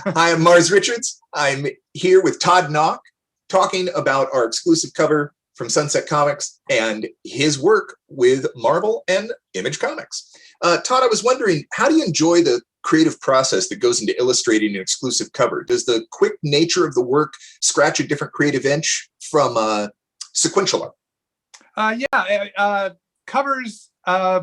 I am Marz Richards. I'm here with Todd Nauck talking about our exclusive cover from Sunset Comics and his work with Marvel and Image Comics. Todd, I was wondering, how do you enjoy the creative process that goes into illustrating an exclusive cover? Does the quick nature of the work scratch a different creative itch from sequential art? Covers are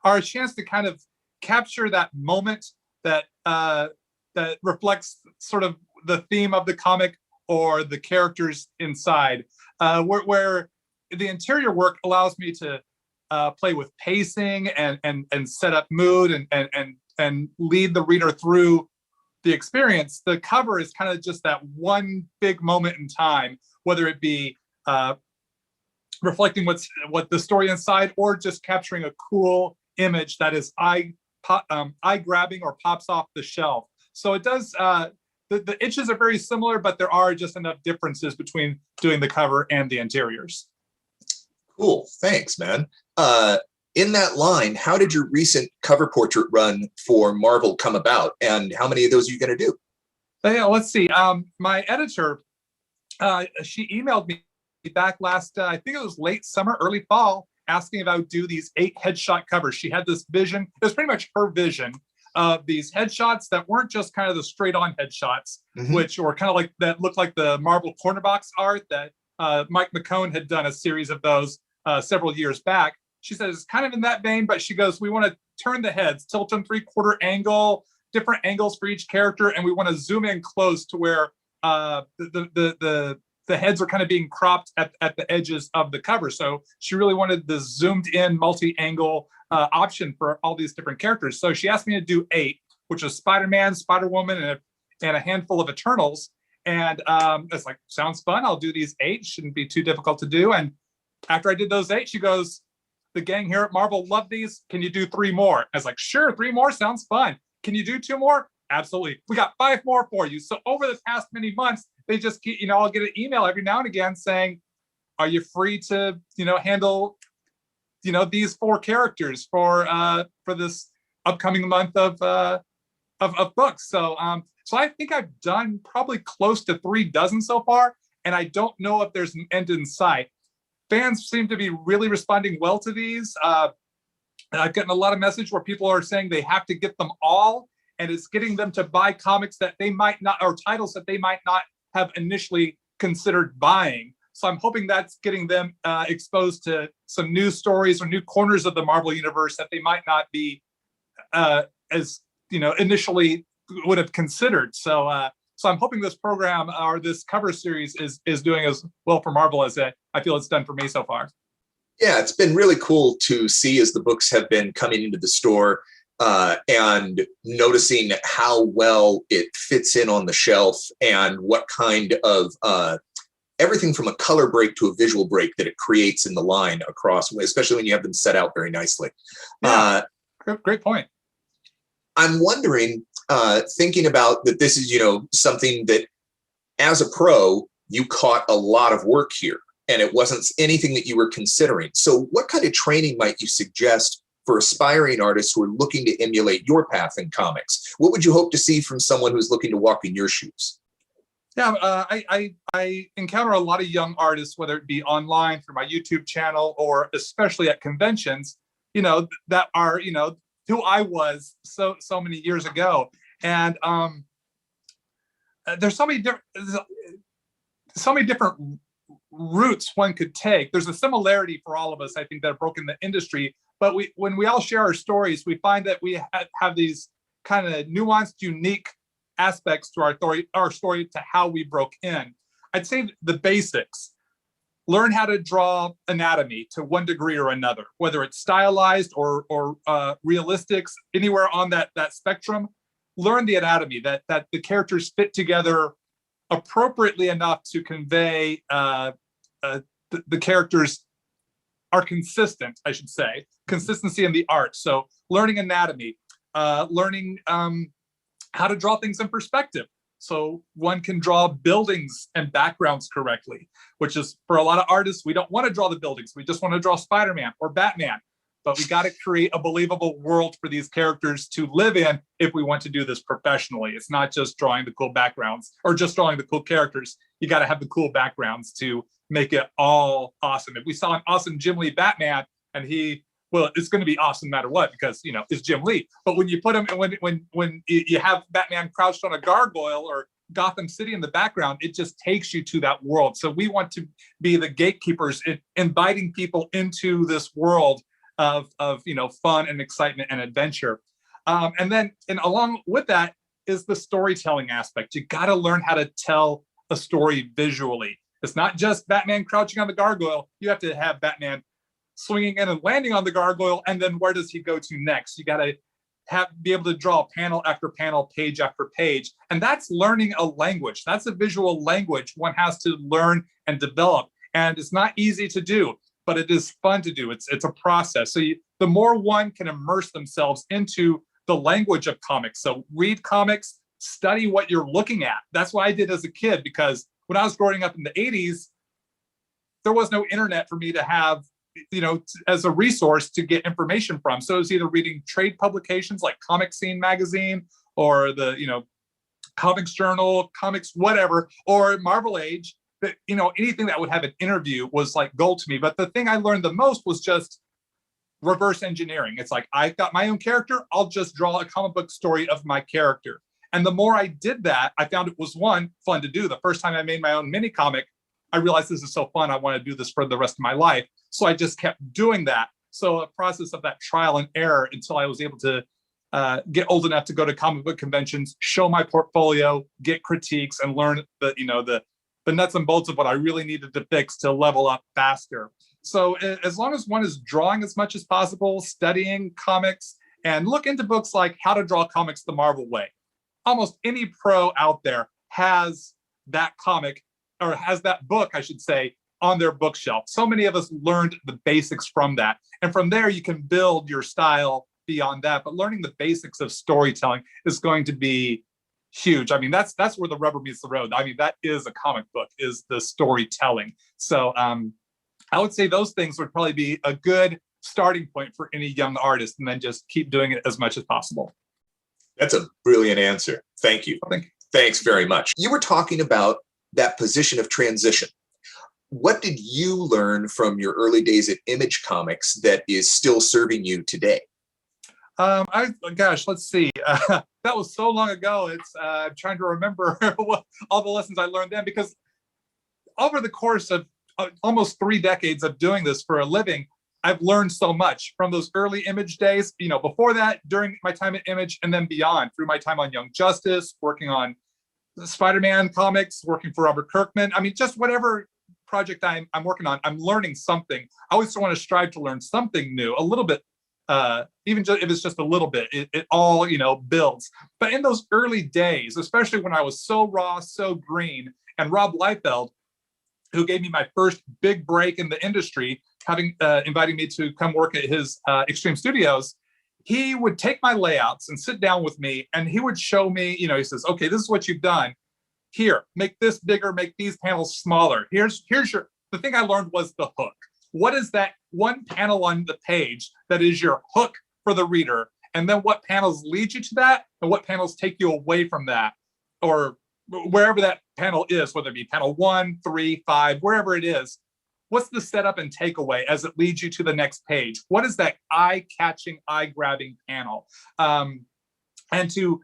a chance to kind of capture that moment that that reflects sort of the theme of the comic or the characters inside, where the interior work allows me to play with pacing and set up mood and lead the reader through the experience. The cover is kind of just that one big moment in time, whether it be reflecting what the story inside or just capturing a cool image that is eye-grabbing or pops off the shelf. So it does, the itches are very similar, but there are just enough differences between doing the cover and the interiors. Cool, thanks, man. In that line, how did your recent cover portrait run for Marvel come about, and how many of those are you going to do? Yeah, let's see. My editor, she emailed me back last, I think it was late summer, early fall, asking if I would do these 8 headshot covers. She had this vision. It was pretty much her vision of these headshots that weren't just kind of the straight on headshots, which were kind of like that looked like the Marvel corner box art that Mike McCone had done a series of those several years back. She said it's kind of in that vein, but she goes, we want to turn the heads, tilt them 3/4 angle, different angles for each character, and we want to zoom in close to where the heads are kind of being cropped at the edges of the cover. So she really wanted the zoomed in multi-angle option for all these different characters. So she asked me to do 8, which is Spider-Man, Spider-Woman, and a handful of Eternals. And it's like, sounds fun. I'll do these 8. Shouldn't be too difficult to do. And after I did those 8, she goes, the gang here at Marvel love these. Can you do 3 more? I was like, sure, 3 more sounds fun. Can you do 2 more? Absolutely. We got 5 more for you. So over the past many months, they just keep, I'll get an email every now and again saying, are you free to, handle, these 4 characters for this upcoming month of books. So I think I've done probably close to 3 dozen so far, and I don't know if there's an end in sight. Fans seem to be really responding well to these. And I've gotten a lot of message where people are saying they have to get them all, and it's getting them to buy comics that they might not, or titles that they might not have initially considered buying. So I'm hoping that's getting them exposed to some new stories or new corners of the Marvel universe that they might not be as initially would have considered. So I'm hoping this program or this cover series is doing as well for Marvel as I feel it's done for me so far. Yeah, it's been really cool to see as the books have been coming into the store and noticing how well it fits in on the shelf and what kind of everything from a color break to a visual break that it creates in the line across, especially when you have them set out very nicely. Yeah, great point. I'm wondering, thinking about that this is, something that as a pro, you caught a lot of work here and it wasn't anything that you were considering. So what kind of training might you suggest for aspiring artists who are looking to emulate your path in comics? What would you hope to see from someone who's looking to walk in your shoes? Yeah, I encounter a lot of young artists, whether it be online through my YouTube channel or especially at conventions, that are, who I was so many years ago. And there's so many different routes one could take. There's a similarity for all of us, I think, that have broken the industry. But when we all share our stories, we find that we have these kind of nuanced, unique aspects to our story to how we broke in. I'd say the basics. Learn how to draw anatomy to one degree or another, whether it's stylized or realistics, anywhere on that spectrum. Learn the anatomy, that the characters fit together appropriately enough to convey the characters are consistent, I should say, consistency in the art. So learning anatomy, learning how to draw things in perspective. So one can draw buildings and backgrounds correctly, which is for a lot of artists, we don't want to draw the buildings. We just want to draw Spider-Man or Batman. but we got to create a believable world for these characters to live in if we want to do this professionally. It's not just drawing the cool backgrounds or just drawing the cool characters. You got to have the cool backgrounds to make it all awesome. If we saw an awesome Jim Lee Batman and it's going to be awesome no matter what, because, it's Jim Lee. But when you put him, when you have Batman crouched on a gargoyle or Gotham City in the background, it just takes you to that world. So we want to be the gatekeepers, inviting people into this world of fun and excitement and adventure. And along with that is the storytelling aspect. You got to learn how to tell a story visually. It's not just Batman crouching on the gargoyle. You have to have Batman swinging in and landing on the gargoyle, and then where does he go to next? You got to be able to draw panel after panel, page after page. And that's learning a language. That's a visual language one has to learn and develop. And it's not easy to do, but it is fun to do. It's a process. So the more one can immerse themselves into the language of comics. So read comics, study what you're looking at. That's what I did as a kid, because when I was growing up in the 80s, there was no internet for me to have as a resource to get information from. So it was either reading trade publications like Comic Scene magazine or the, Comics Journal, Comics, whatever, or Marvel Age, that, anything that would have an interview was like gold to me. But the thing I learned the most was just reverse engineering. It's like, I've got my own character. I'll just draw a comic book story of my character. And the more I did that, I found it was fun to do. The first time I made my own mini comic, I realized this is so fun. I want to do this for the rest of my life. So I just kept doing that. So a process of that trial and error until I was able to get old enough to go to comic book conventions, show my portfolio, get critiques, and learn the nuts and bolts of what I really needed to fix to level up faster. So as long as one is drawing as much as possible, studying comics, and look into books like How to Draw Comics the Marvel Way. Almost any pro out there has that comic, or has that book, I should say, on their bookshelf. So many of us learned the basics from that. And from there, you can build your style beyond that. But learning the basics of storytelling is going to be huge. I mean, that's where the rubber meets the road. I mean, that is a comic book, is the storytelling. So I would say those things would probably be a good starting point for any young artist, and then just keep doing it as much as possible. That's a brilliant answer. Thank you. Thank you. Thanks very much. You were talking about that position of transition. What did you learn from your early days at Image Comics that is still serving you today? Let's see. That was so long ago. I'm trying to remember all the lessons I learned then, because over the course of almost 3 decades of doing this for a living, I've learned so much from those early Image days, before that, during my time at Image, and then beyond, through my time on Young Justice, working on Spider-Man comics, working for Robert Kirkman. I mean, just whatever project I'm working on, I'm learning something. I always want to strive to learn something new, a little bit, even if it's just a little bit, it all, builds. But in those early days, especially when I was so raw, so green, and Rob Liefeld, who gave me my first big break in the industry, having inviting me to come work at his Extreme Studios, he would take my layouts and sit down with me, and he would show me, he says, okay, this is what you've done. Here, make this bigger, make these panels smaller. Here's the thing I learned was the hook. What is that one panel on the page that is your hook for the reader? And then what panels lead you to that, and what panels take you away from that, or wherever that panel is, whether it be panel 1, 3, 5, wherever it is. What's the setup and takeaway as it leads you to the next page? What is that eye-catching, eye-grabbing panel? And to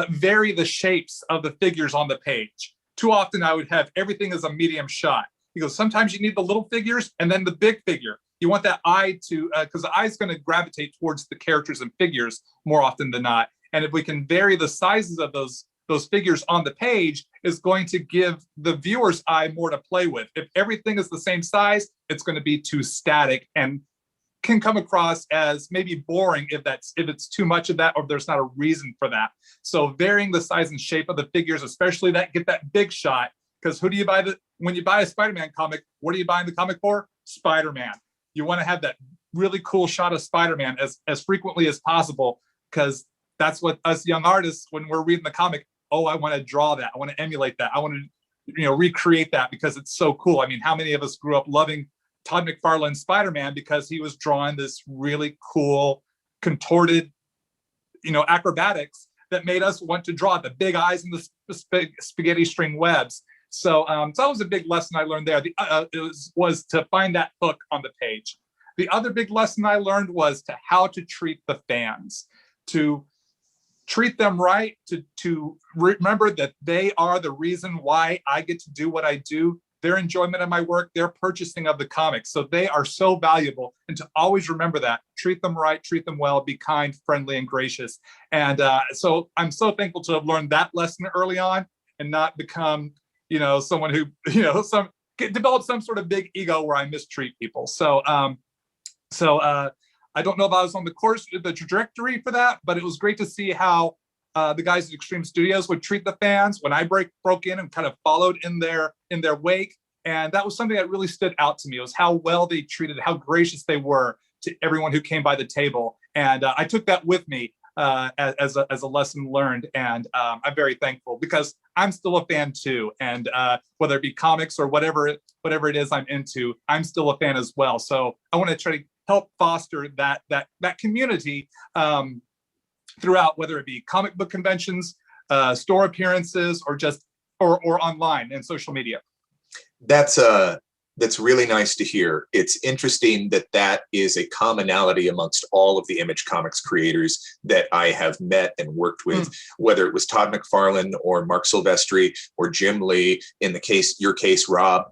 vary the shapes of the figures on the page. Too often I would have everything as a medium shot. Because sometimes you need the little figures and then the big figure. You want that eye to, because the eye is going to gravitate towards the characters and figures more often than not. And if we can vary the sizes of those figures on the page, is going to give the viewer's eye more to play with. If everything is the same size, it's going to be too static and can come across as maybe boring if it's too much of that, or there's not a reason for that. So varying the size and shape of the figures, especially get that big shot, because who do you buy when you buy a Spider-Man comic, what are you buying the comic for? Spider-Man. You want to have that really cool shot of Spider-Man as frequently as possible, because that's what us young artists, when we're reading the comic, oh, I want to draw that. I want to emulate that. I want to, recreate that because it's so cool. I mean, how many of us grew up loving Todd McFarlane's Spider-Man because he was drawing this really cool, contorted, acrobatics that made us want to draw the big eyes and the spaghetti string webs. So, so that was a big lesson I learned there. Was to find that hook on the page. The other big lesson I learned was how to treat the fans, to treat them right, to remember that they are the reason why I get to do what I do. Their enjoyment of my work, their purchasing of the comics. So they are so valuable, and to always remember that, treat them right, treat them well, be kind, friendly, and gracious. And so I'm so thankful to have learned that lesson early on and not become, someone who, develop some sort of big ego where I mistreat people. So, I don't know if I was on the trajectory for that, but it was great to see how the guys at Extreme Studios would treat the fans when I broke in and kind of followed in their wake. And that was something that really stood out to me, was how well they treated, how gracious they were to everyone who came by the table. And I took that with me as a lesson learned. And I'm very thankful because I'm still a fan too. And whether it be comics or whatever it is I'm into, I'm still a fan as well. So I want to try to help foster that community throughout, whether it be comic book conventions, store appearances, or just or online and social media. That's really nice to hear. It's interesting that is a commonality amongst all of the Image Comics creators that I have met and worked with, whether it was Todd McFarlane or Mark Silvestri or Jim Lee, in your case, Rob.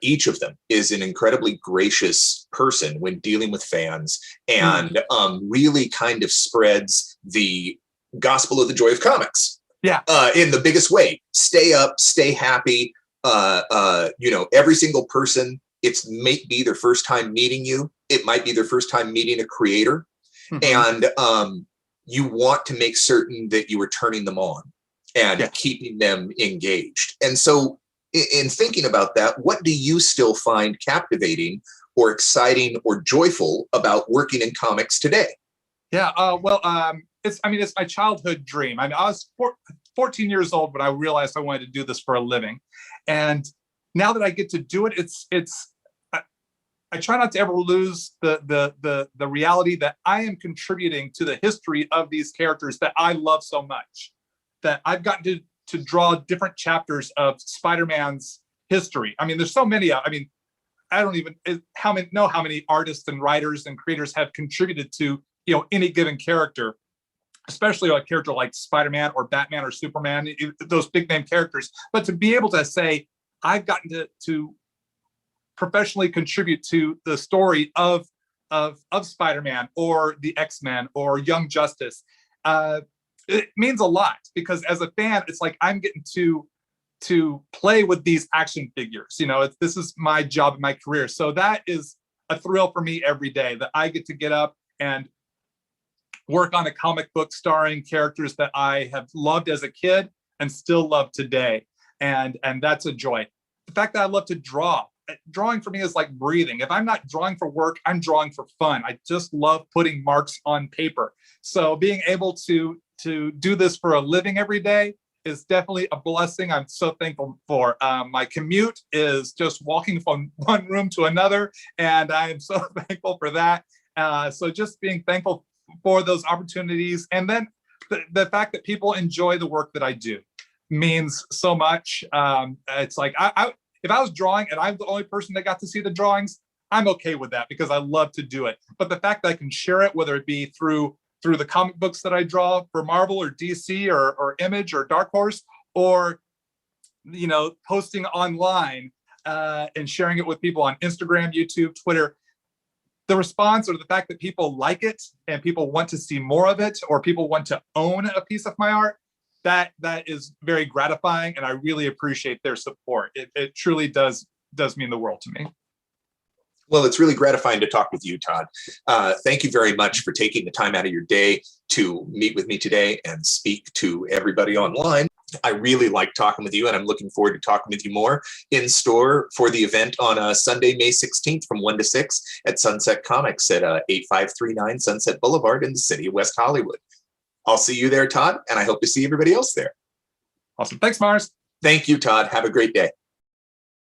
Each of them is an incredibly gracious person when dealing with fans, and really kind of spreads the gospel of the joy of comics. Yeah. In the biggest way. Stay up, stay happy. Every single person, it might be their first time meeting you. It might be their first time meeting a creator. And you want to make certain that you are turning them on and keeping them engaged. And so in thinking about that, what do you still find captivating or exciting or joyful about working in comics today? Yeah, it's my childhood dream. I was 14 years old when I realized I wanted to do this for a living. And now that I get to do it, I try not to ever lose the reality that I am contributing to the history of these characters that I love so much, that I've gotten to draw different chapters of Spider-Man's history. I mean, there's so many. I don't even know how many artists and writers and creators have contributed to any given character, especially a character like Spider-Man or Batman or Superman, those big name characters. But to be able to say, I've gotten to professionally contribute to the story of Spider-Man or the X-Men or Young Justice, it means a lot, because as a fan, it's like I'm getting to play with these action figures. This is my job and my career. So that is a thrill for me every day, that I get up and work on a comic book starring characters that I have loved as a kid and still love today. And that's a joy. The fact that I love to draw. Drawing for me is like breathing. If I'm not drawing for work, I'm drawing for fun. I just love putting marks on paper. So being able to do this for a living every day is definitely a blessing. I'm so thankful for. My commute is just walking from one room to another, and I am so thankful for that. So just being thankful for those opportunities, and then the fact that people enjoy the work that I do means so much. It's like if I was drawing and I'm the only person that got to see the drawings, I'm okay with that because I love to do it. But the fact that I can share it, whether it be through the comic books that I draw for Marvel or DC or Image or Dark Horse, or posting online and sharing it with people on Instagram, YouTube, Twitter, the response or the fact that people like it and people want to see more of it, or people want to own a piece of my art, that is very gratifying, and I really appreciate their support. It truly does mean the world to me. Well, it's really gratifying to talk with you, Todd. Thank you very much for taking the time out of your day to meet with me today and speak to everybody online. I really like talking with you, and I'm looking forward to talking with you more in store for the event on Sunday, May 16th from 1 to 6 at Sunset Comics at 8539 Sunset Boulevard in the city of West Hollywood. I'll see you there, Todd, and I hope to see everybody else there. Awesome. Thanks, Marz. Thank you, Todd. Have a great day.